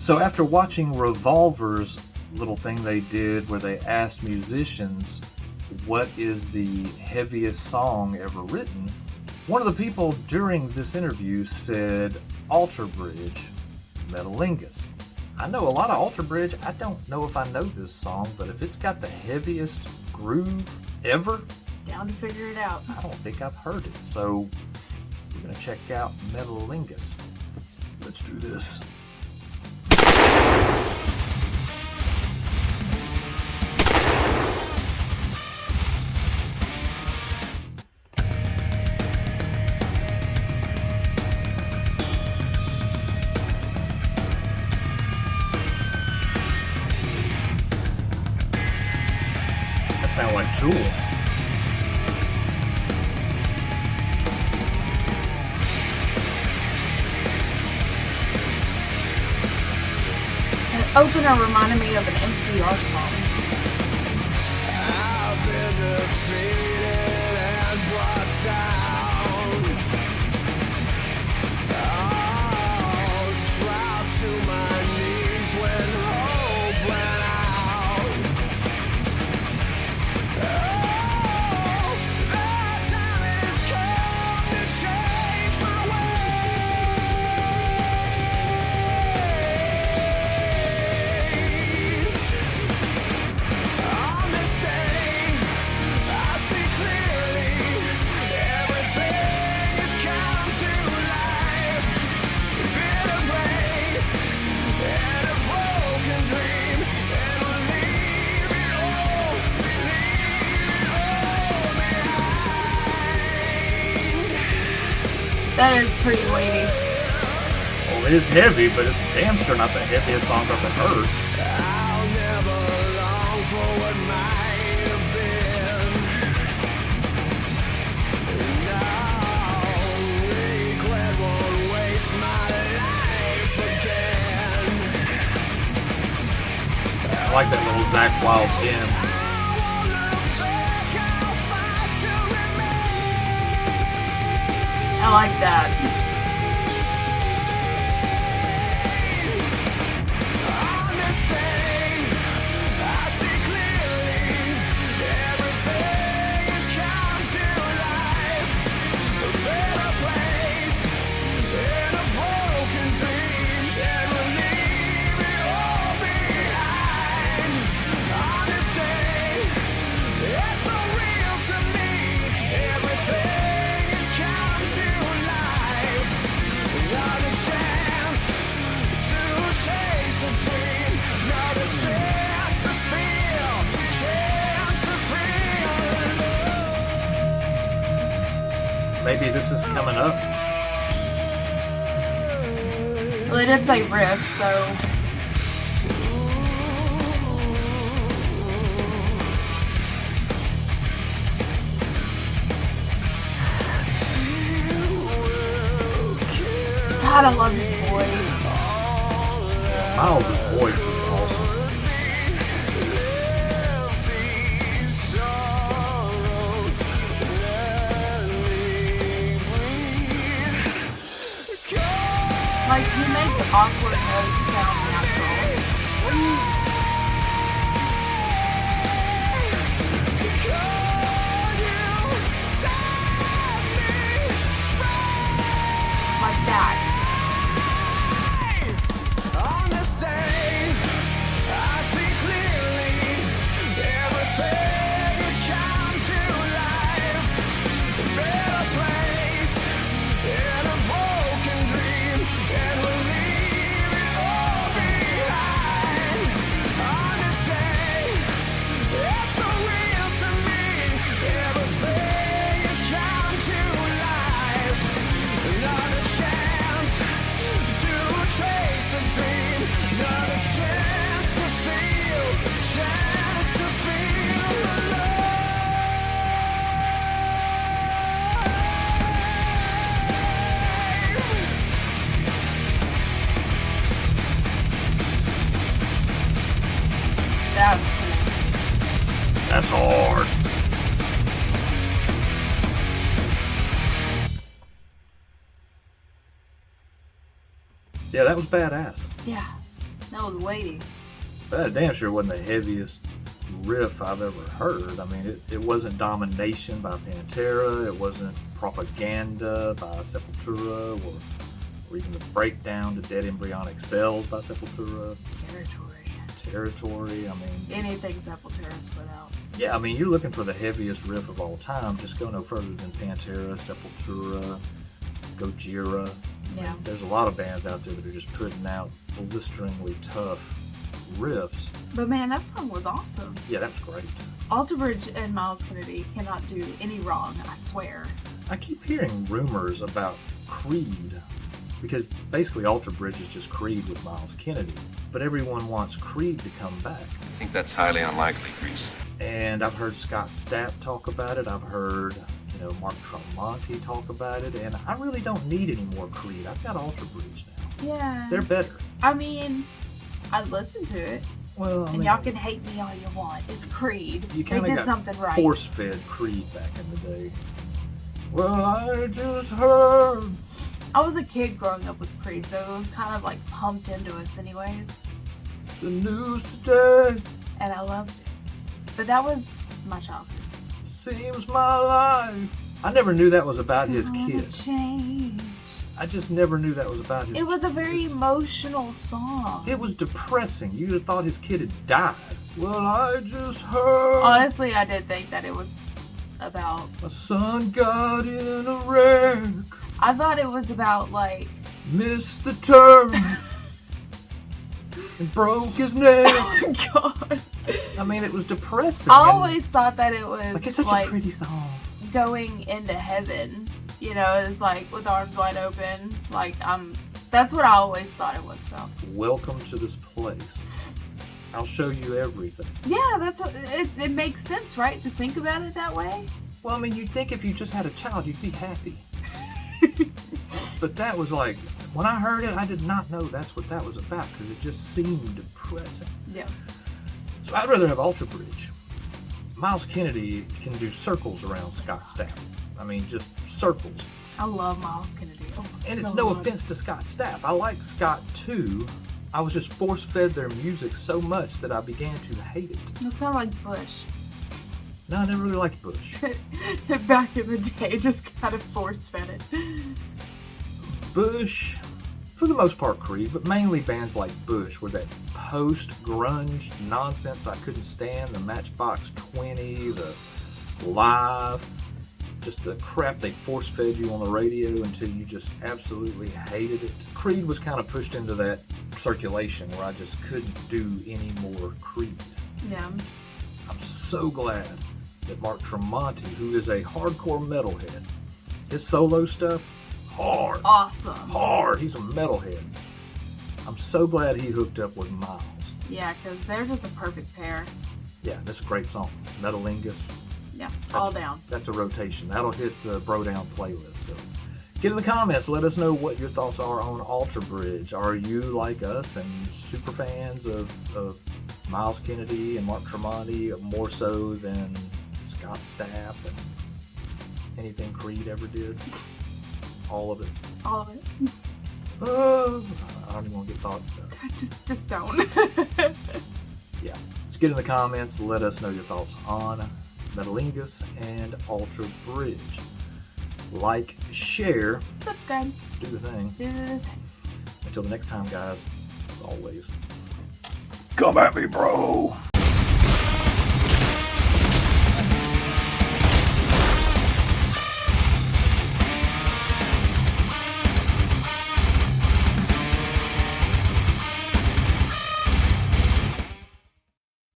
So after watching Revolver's little thing they did where they asked musicians what is the heaviest song ever written, one of the people during this interview said Alter Bridge, Metalingus. I know a lot of Alter Bridge. I don't know if I know this song, but if it's got the heaviest groove ever, Down to figure it out. I don't think I've heard it. So we're going to check out Metalingus. Let's do this. That sounds like Tool. The opener reminded me of an MCR song. I've been defeated and brought down. Oh, dropped to my knees when hope went out. Oh, the time has come to change my ways. On this day, I see clearly everything has come to life. A bitter place and a broken dream, and we'll leave it all behind. That is pretty weighty. Well, it is heavy, but it's damn sure not the heaviest song I've ever heard. I'll never long for what might have been. No, regret won't waste my life again. I like that little Zach Wild bend. I won't look back, I'll fight to remain. I like that. On this day, I see clearly everything has come to life. A better place in a broken dream, and we'll leave it all behind. On this day, it's so real to me. Everything has come to life. Another chance to chase a dream, another chance to feel love. Maybe this is coming up. Well, it did say riff, so God, I love his voice. Miles' voice is awesome. These sorrows let me breathe. Like, he makes awkward notes sound natural. Like that. On this day, I see clearly everything has come to life. A better place in a broken dream, and we'll leave it all behind. On this day, it's so real to me. Everything has come to life. Another chance to chase a dream, another chance to feel alive. That's cool. That's hard. Yeah, that was badass. Yeah. That was weighty. That damn sure wasn't the heaviest riff I've ever heard. I mean, it wasn't Domination by Pantera. It wasn't Propaganda by Sepultura, or even the Breakdown to Dead Embryonic Cells by Sepultura. Territory. I mean, anything Sepultura's put out. Yeah, I mean, you're looking for the heaviest riff of all time. Just go no further than Pantera, Sepultura, Gojira. Yeah. There's a lot of bands out there that are just putting out blisteringly tough riffs. But man, that song was awesome. Yeah, that was great. Alter Bridge and Miles Kennedy cannot do any wrong, I swear. I keep hearing rumors about Creed, because basically Alter Bridge is just Creed with Miles Kennedy. But everyone wants Creed to come back. I think that's highly unlikely, Grease. And I've heard Scott Stapp talk about it. I've heard, Mark Tremonti talk about it. And I really don't need any more Creed. I've got Alter Bridge now. Yeah. They're better. I mean, I'd listen to it. Well, and y'all can hate me all you want. It's Creed. You they did something right. Force-fed Creed back in the day. Well, I just heard. I was a kid growing up with Creed, so it was kind of like pumped into us anyways. The news today. And I loved it. But that was my childhood. Seems my life. I never knew that was about his kid. Change. I just never knew that was about his kid. It was a very emotional song. It was depressing. You'd have thought his kid had died. Well, I just heard. Honestly, I did think that it was about... My son got in a wreck. I thought it was about, like... Missed the turn. And broke his neck. Oh, God. I mean, it was depressing. I always thought that it was, like, it's such a pretty song. Going into heaven. It's like, with arms wide open. Like, that's what I always thought it was about. Welcome to this place. I'll show you everything. Yeah, that's what, it makes sense, right? To think about it that way? Well, I mean, you'd think if you just had a child, you'd be happy. But that was like, when I heard it, I did not know that's what that was about, because it just seemed depressing. Yeah. So I'd rather have Alter Bridge. Miles Kennedy can do circles around Scott Stapp. I mean, just circles. I love Miles Kennedy. Oh, and it's no offense to Scott Stapp. I like Scott too. I was just force-fed their music so much that I began to hate it. It's kind of like Bush. No, I never really liked Bush. Back in the day, just kind of force-fed it. Bush, for the most part Creed, but mainly bands like Bush were that post-grunge nonsense I couldn't stand. The Matchbox 20, the Live, just the crap they force-fed you on the radio until you just absolutely hated it. Creed was kind of pushed into that circulation where I just couldn't do any more Creed. Yeah. I'm so glad that Mark Tremonti, who is a hardcore metalhead, his solo stuff, hard. Awesome. Hard. He's a metalhead. I'm so glad he hooked up with Miles. Yeah, because they're just a perfect pair. Yeah, that's a great song. Metalingus. Yeah, all down. That's a rotation. That'll hit the Brodown playlist. So get in the comments. Let us know what your thoughts are on Alter Bridge. Are you like us and super fans of Miles Kennedy and Mark Tremonti more so than Scott Stapp and anything Creed ever did? All of it. All of it. I don't even want to get thought. Just don't. Yeah. So get in the comments. Let us know your thoughts on Metalingus and Alter Bridge. Like, share, Subscribe. do the thing. Do the thing. Until the next time, guys, as always, come at me, bro.